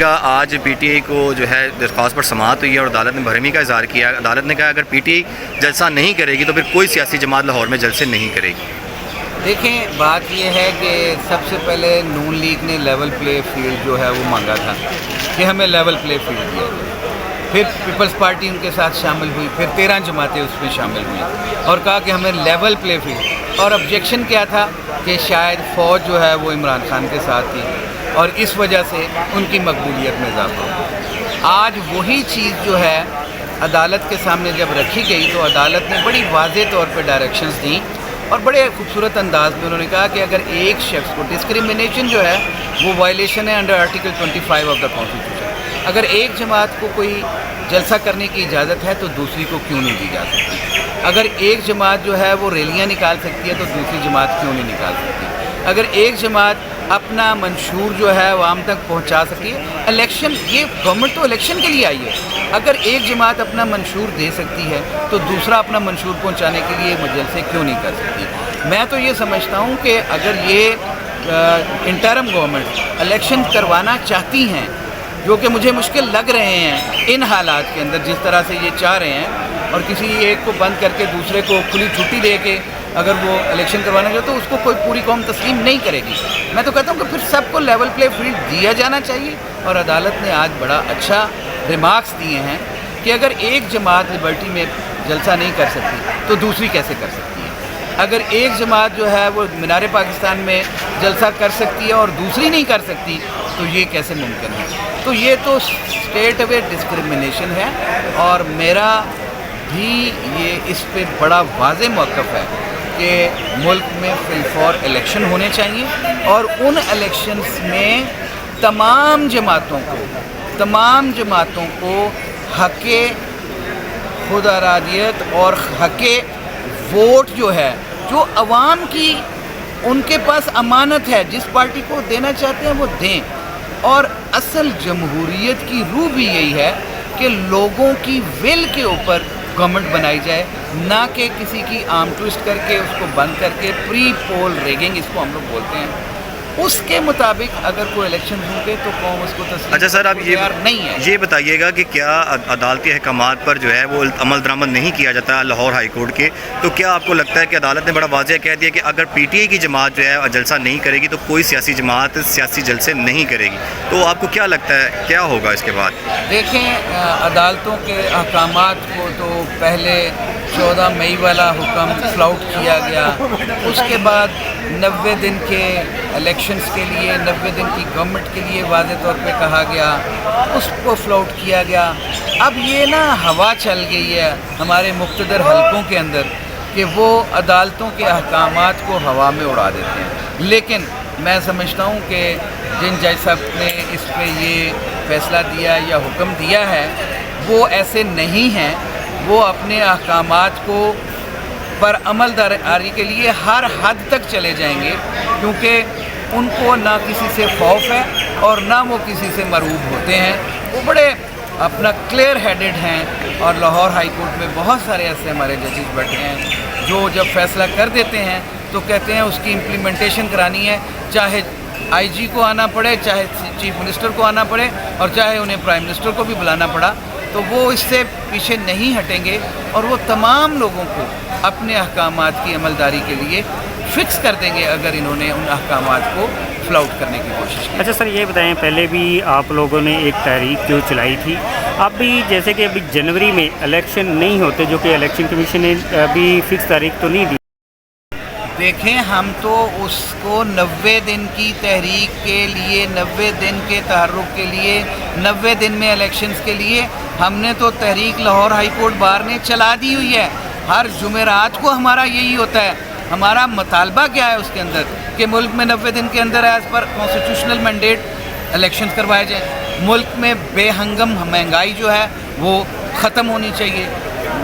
کا آج P T I کو جو ہے درخواست پر سماعت ہوئی ہے اور عدالت نے برہمی کا اظہار کیا. عدالت نے کہا اگر پی ٹی آئی جلسہ نہیں کرے گی تو پھر کوئی سیاسی جماعت لاہور میں جلسے نہیں کرے گی. دیکھیں بات یہ ہے کہ سب سے پہلے نون لیگ نے لیول پلے فیلڈ جو ہے وہ مانگا تھا کہ ہمیں لیول پلے فیلڈ دیا جائے. پھر پیپلز پارٹی ان کے ساتھ شامل ہوئی, پھر 13 جماعتیں اس میں شامل ہوئیں اور کہا کہ ہمیں لیول پلے فیلڈ. اور آبجیکشن کیا تھا کہ شاید فوج جو ہے وہ عمران خان کے ساتھ تھی اور اس وجہ سے ان کی مقبولیت میں اضافہ ہوا. آج وہی چیز جو ہے عدالت کے سامنے جب رکھی گئی تو عدالت نے بڑی واضح طور پہ ڈائریکشنز دیں اور بڑے خوبصورت انداز میں انہوں نے کہا کہ اگر ایک شخص کو ڈسکریمنیشن جو ہے وہ وائلیشن ہے under article 25 of the constitution. اگر ایک جماعت کو کوئی جلسہ کرنے کی اجازت ہے تو دوسری کو کیوں نہیں دی جا سکتی؟ اگر ایک جماعت جو ہے وہ ریلیاں نکال سکتی ہے تو دوسری جماعت کیوں نہیں نکال سکتی؟ اگر ایک جماعت اپنا منشور جو ہے عوام تک پہنچا سکتی ہے, الیکشن, یہ گورنمنٹ تو الیکشن کے لیے آئی ہے, اگر ایک جماعت اپنا منشور دے سکتی ہے تو دوسرا اپنا منشور پہنچانے کے لیے جلسے کیوں نہیں کر سکتی؟ میں تو یہ سمجھتا ہوں کہ اگر یہ انٹرم گورنمنٹ الیکشن کروانا چاہتی ہیں, جو کہ مجھے مشکل لگ رہے ہیں ان حالات کے اندر جس طرح سے یہ چاہ رہے ہیں, اور کسی ایک کو بند کر کے دوسرے کو کھلی چھٹی دے کے اگر وہ الیکشن کروانا چاہے تو اس کو کوئی پوری قوم تسلیم نہیں کرے گی. میں تو کہتا ہوں کہ پھر سب کو لیول پلے فیلڈ دیا جانا چاہیے. اور عدالت نے آج بڑا اچھا ریمارکس دیے ہیں کہ اگر ایک جماعت لبرٹی میں جلسہ نہیں کر سکتی تو دوسری کیسے کر سکتی ہے؟ اگر ایک جماعت جو ہے وہ مینار پاکستان میں جلسہ کر سکتی ہے اور دوسری نہیں کر سکتی تو یہ کیسے ممکن ہے؟ تو یہ تو اسٹیٹ اوے ڈسکریمنیشن ہے, اور میرا بھی یہ اس پہ بڑا واضح موقف ہے کہ ملک میں فی الفور الیکشن ہونے چاہیے اور ان الیکشنز میں تمام جماعتوں کو حق خود ارادیت اور حق ووٹ جو ہے, جو عوام کی ان کے پاس امانت ہے, جس پارٹی کو دینا چاہتے ہیں وہ دیں. اور اصل جمہوریت کی روح بھی یہی ہے کہ لوگوں کی ول کے اوپر گورنمنٹ بنائی جائے, نہ کہ کسی کی آرم ٹوسٹ کر کے اس کو بند کر کے پری پول ریگنگ اس کو ہم لوگ بولتے ہیں, اس کے مطابق اگر کوئی الیکشن ہوں گے تو قوم اس کو تسلیم. اچھا سر, آپ نہیں ہے. یہ بتائیے گا کہ کیا عدالتی احکامات پر جو ہے وہ عمل درآمد نہیں کیا جاتا لاہور ہائی کورٹ کے, تو کیا آپ کو لگتا ہے کہ عدالت نے بڑا واضح کہہ دیا کہ اگر پی ٹی آئی کی جماعت جو ہے جلسہ نہیں کرے گی تو کوئی سیاسی جماعت سیاسی جلسے نہیں کرے گی, تو آپ کو کیا لگتا ہے کیا ہوگا اس کے بعد؟ دیکھیں, عدالتوں کے احکامات کو تو پہلے 14 مئی والا حکم فلاؤٹ کیا گیا, اس کے بعد 90 دن کے الیکشنز کے لیے 90 دن کی گورنمنٹ کے لیے واضح طور پہ کہا گیا, اس کو فلاؤٹ کیا گیا. اب یہ نا ہوا چل گئی ہے ہمارے مقتدر حلقوں کے اندر کہ وہ عدالتوں کے احکامات کو ہوا میں اڑا دیتے ہیں. لیکن میں سمجھتا ہوں کہ جن جج صاحب نے اس پہ یہ فیصلہ دیا یا حکم دیا ہے وہ ایسے نہیں ہیں, وہ اپنے احکامات کو پر عمل درآمدی کے لیے ہر حد تک چلے جائیں گے, کیونکہ ان کو نہ کسی سے خوف ہے اور نہ وہ کسی سے مرعوب ہوتے ہیں. وہ بڑے اپنا کلیئر ہیڈڈ ہیں, اور لاہور ہائی کورٹ میں بہت سارے ایسے ہمارے ججز بیٹھے ہیں جو جب فیصلہ کر دیتے ہیں تو کہتے ہیں اس کی امپلیمنٹیشن کرانی ہے, چاہے آئی جی کو آنا پڑے, چاہے چیف منسٹر کو آنا پڑے, اور چاہے انہیں پرائم منسٹر کو بھی بلانا پڑا. تو وہ اس سے پیچھے نہیں ہٹیں گے اور وہ تمام لوگوں کو اپنے احکامات کی عملداری کے لیے فکس کر دیں گے اگر انہوں نے ان احکامات کو فلاؤٹ کرنے کی کوشش کی. اچھا سر, یہ بتائیں, پہلے بھی آپ لوگوں نے ایک تحریک جو چلائی تھی, اب بھی جیسے کہ ابھی جنوری میں الیکشن نہیں ہوتے, جو کہ الیکشن کمیشن نے ابھی فکس تاریخ تو نہیں دی. دیکھیں, ہم تو اس کو 90 دن کی تحریک کے لیے, 90 دن کے تحرک کے لیے, 90 دن میں الیکشنز کے لیے ہم نے تو تحریک لاہور ہائی کورٹ بار نے چلا دی ہوئی ہے. ہر جمعرات کو ہمارا یہی ہوتا ہے. ہمارا مطالبہ کیا ہے اس کے اندر کہ ملک میں 90 دن کے اندر as per constitutional mandate elections کروائے جائیں. ملک میں بے ہنگم مہنگائی جو ہے وہ ختم ہونی چاہیے.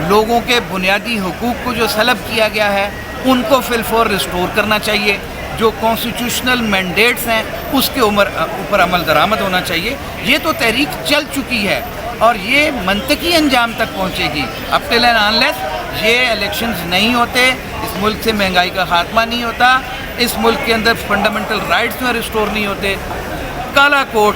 لوگوں کے بنیادی حقوق کو جو سلب کیا گیا ہے ان کو فی الفور ریسٹور کرنا چاہیے. جو کانسٹیٹیوشنل مینڈیٹس ہیں اس کے اوپر عمل درآمد ہونا چاہیے. یہ تو تحریک چل چکی ہے اور یہ منطقی انجام تک پہنچے گی. اب ٹل اینڈ انلیس یہ الیکشنز نہیں ہوتے, اس ملک سے مہنگائی کا خاتمہ نہیں ہوتا, اس ملک کے اندر فنڈامنٹل رائٹس میں ریسٹور نہیں ہوتے, کالا کوٹ